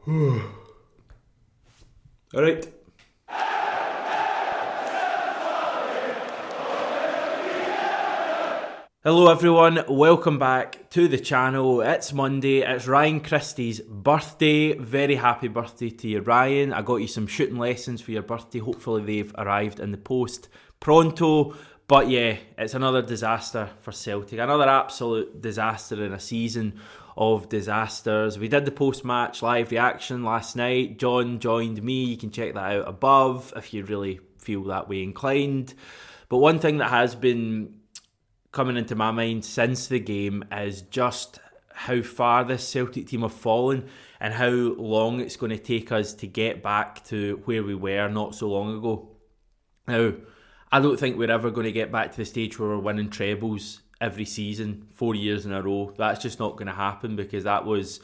Alright. Hello everyone, welcome back to the channel. It's Monday, it's Ryan Christie's birthday. Very happy birthday to you, Ryan. I got you some shooting lessons for your birthday. Hopefully they've arrived in the post pronto. But yeah, it's another disaster for Celtic. Another absolute disaster in a season of disasters. We did the post-match live reaction last night. John joined me. You can check that out above if you really feel that way inclined. But one thing that has been coming into my mind since the game is just how far this Celtic team have fallen and how long it's going to take us to get back to where we were not so long ago. Now, I don't think we're ever going to get back to the stage where we're winning trebles every season, 4 years in a row. That's just not going to happen, because that was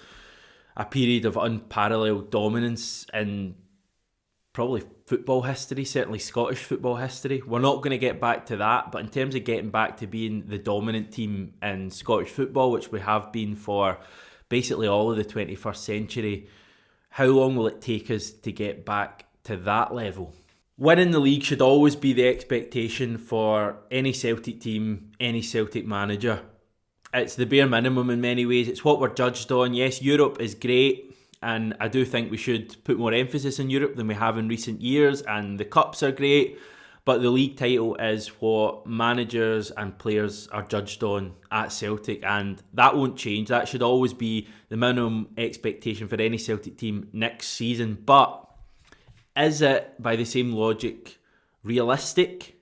a period of unparalleled dominance in probably football history, certainly Scottish football history. We're not going to get back to that, but in terms of getting back to being the dominant team in Scottish football, which we have been for basically all of the 21st century, how long will it take us to get back to that level? Winning the league should always be the expectation for any Celtic team, any Celtic manager. It's the bare minimum in many ways. It's what we're judged on. Yes, Europe is great, and I do think we should put more emphasis on Europe than we have in recent years, and the cups are great, but the league title is what managers and players are judged on at Celtic, and that won't change. That should always be the minimum expectation for any Celtic team next season. But is it, by the same logic, realistic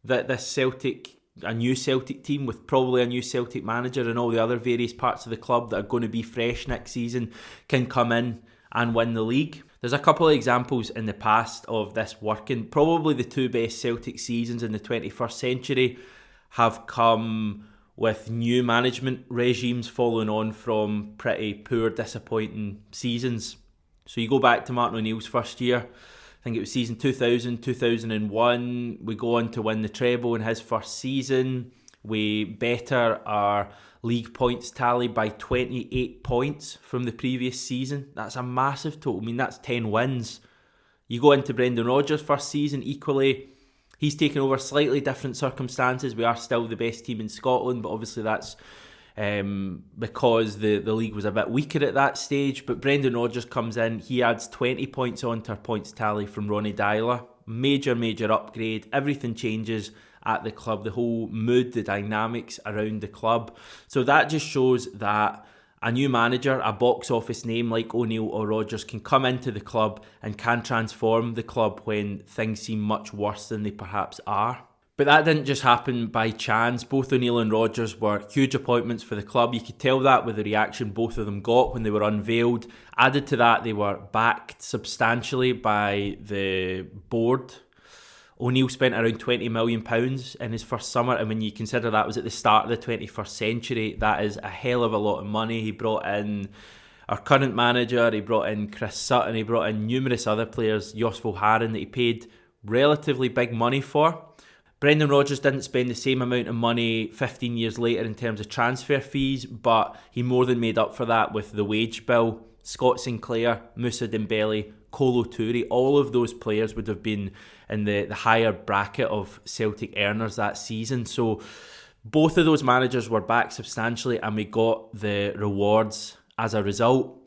that this Celtic, a new Celtic team with probably a new Celtic manager and all the other various parts of the club that are going to be fresh next season, can come in and win the league? There's a couple of examples in the past of this working. Probably the two best Celtic seasons in the 21st century have come with new management regimes following on from pretty poor, disappointing seasons. So you go back to Martin O'Neill's first year, I think it was season 2000, 2001. We go on to win the treble in his first season. We better our league points tally by 28 points from the previous season. That's a massive total. I mean, that's 10 wins. You go into Brendan Rodgers' first season, equally. He's taken over slightly different circumstances. We are still the best team in Scotland, but obviously that's because the league was a bit weaker at that stage. But Brendan Rodgers comes in, he adds 20 points onto our points tally from Ronnie Dyler. Major upgrade. Everything changes at the club, the whole mood, the dynamics around the club. So that just shows that a new manager, a box office name like O'Neill or Rodgers, can come into the club and can transform the club when things seem much worse than they perhaps are. But that didn't just happen by chance. Both O'Neill and Rodgers were huge appointments for the club. You could tell that with the reaction both of them got when they were unveiled. Added to that, they were backed substantially by the board. O'Neill spent around £20 million in his first summer, and when you consider that was at the start of the 21st century, that is a hell of a lot of money. He brought in our current manager, he brought in Chris Sutton, he brought in numerous other players, Jos Volharen, that he paid relatively big money for. Brendan Rodgers didn't spend the same amount of money 15 years later in terms of transfer fees, but he more than made up for that with the wage bill. Scott Sinclair, Moussa Dembele, Kolo Toure, all of those players would have been in the higher bracket of Celtic earners that season. So both of those managers were back substantially, and we got the rewards as a result.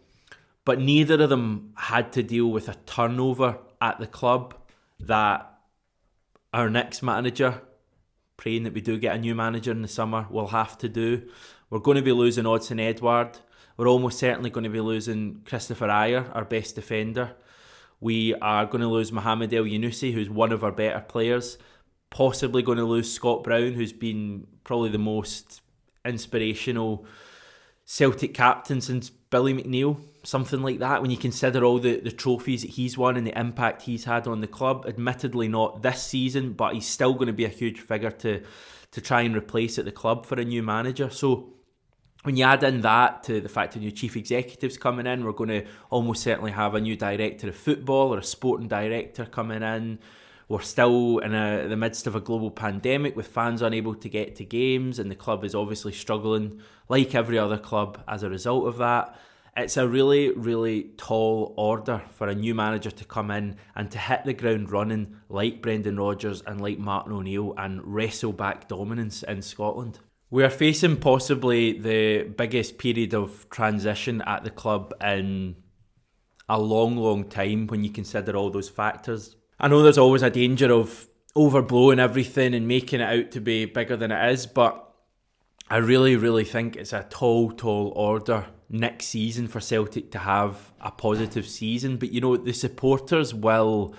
But neither of them had to deal with a turnover at the club that our next manager, praying that we do get a new manager in the summer, will have to do. We're going to be losing Odsonne Edouard. We're almost certainly going to be losing Christopher Ajer, our best defender. We are going to lose Mohamed El Yunusi, who's one of our better players. Possibly going to lose Scott Brown, who's been probably the most inspirational Celtic captain since Billy McNeil, something like that, when you consider all the trophies that he's won and the impact he's had on the club. Admittedly not this season, but he's still going to be a huge figure to try and replace at the club for a new manager. So when you add in that to the fact that new chief executive's coming in, we're going to almost certainly have a new director of football or a sporting director coming in. We're still in the midst of a global pandemic with fans unable to get to games, and the club is obviously struggling like every other club as a result of that. It's a really, really tall order for a new manager to come in and to hit the ground running like Brendan Rodgers and like Martin O'Neill and wrestle back dominance in Scotland. We are facing possibly the biggest period of transition at the club in a long, long time when you consider all those factors. I know there's always a danger of overblowing everything and making it out to be bigger than it is, but I really, really think it's a tall, tall order next season for Celtic to have a positive season. But the supporters will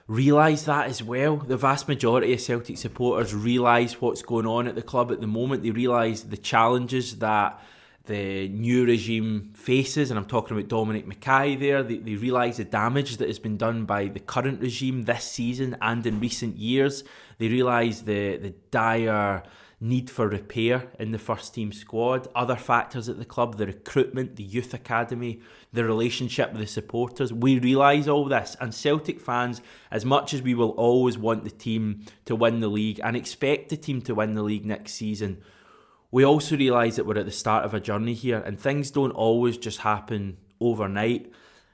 realise that as well. The vast majority of Celtic supporters realise what's going on at the club at the moment. They realise the challenges that the new regime faces, and I'm talking about Dominic Mackay there. They realise the damage that has been done by the current regime this season and in recent years. They realise the dire need for repair in the first team squad, other factors at the club, the recruitment, the youth academy, the relationship with the supporters. We realise all this, and Celtic fans, as much as we will always want the team to win the league and expect the team to win the league next season, we also realise that we're at the start of a journey here, and things don't always just happen overnight.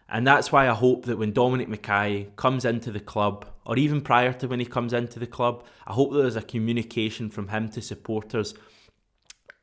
And that's why I hope that when Dominic Mackay comes into the club, or even prior to when he comes into the club, I hope that there's a communication from him to supporters,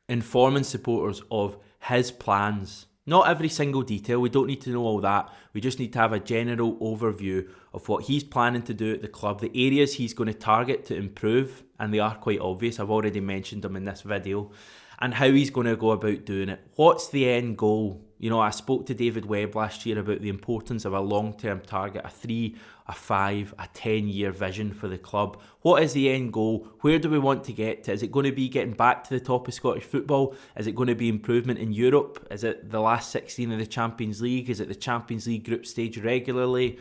informing supporters of his plans. Not every single detail, we don't need to know all that. We just need to have a general overview of what he's planning to do at the club, the areas he's going to target to improve, and they are quite obvious. I've already mentioned them in this video, and how he's going to go about doing it. What's the end goal? I spoke to David Webb last year about the importance of a long-term target, a 3, a 5, a 10-year vision for the club. What is the end goal? Where do we want to get to? Is it going to be getting back to the top of Scottish football? Is it going to be improvement in Europe? Is it the last 16 of the Champions League? Is it the Champions League group stage regularly?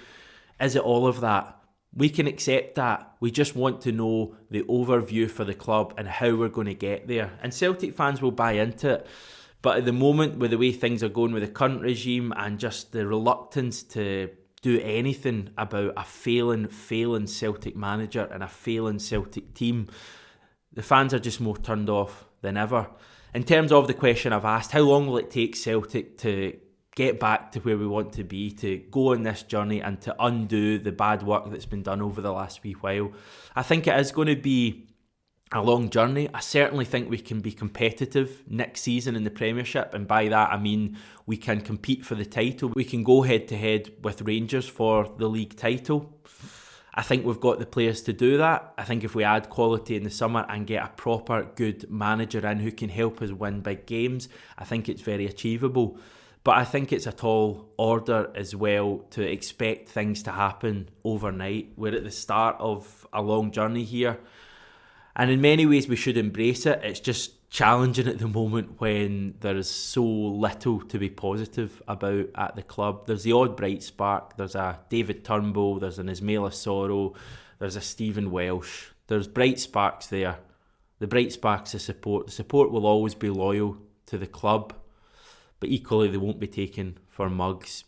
Is it all of that? We can accept that. We just want to know the overview for the club and how we're going to get there. And Celtic fans will buy into it. But at the moment, with the way things are going with the current regime and just the reluctance to do anything about a failing Celtic manager and a failing Celtic team, the fans are just more turned off than ever. In terms of the question I've asked, how long will it take Celtic to get back to where we want to be, to go on this journey and to undo the bad work that's been done over the last wee while? I think it is going to be a long journey. I certainly think we can be competitive next season in the Premiership, and by that I mean we can compete for the title. We can go head to head with Rangers for the league title. I think we've got the players to do that. I think if we add quality in the summer and get a proper good manager in who can help us win big games, I think it's very achievable. But I think it's a tall order as well to expect things to happen overnight. We're at the start of a long journey here, and in many ways we should embrace it. It's just challenging at the moment when there is so little to be positive about at the club. There's the odd bright spark. There's a David Turnbull, there's an Ismail Assoro, there's a Stephen Welsh. There's bright sparks there. The bright sparks of support. The support will always be loyal to the club, but equally they won't be taken for mugs.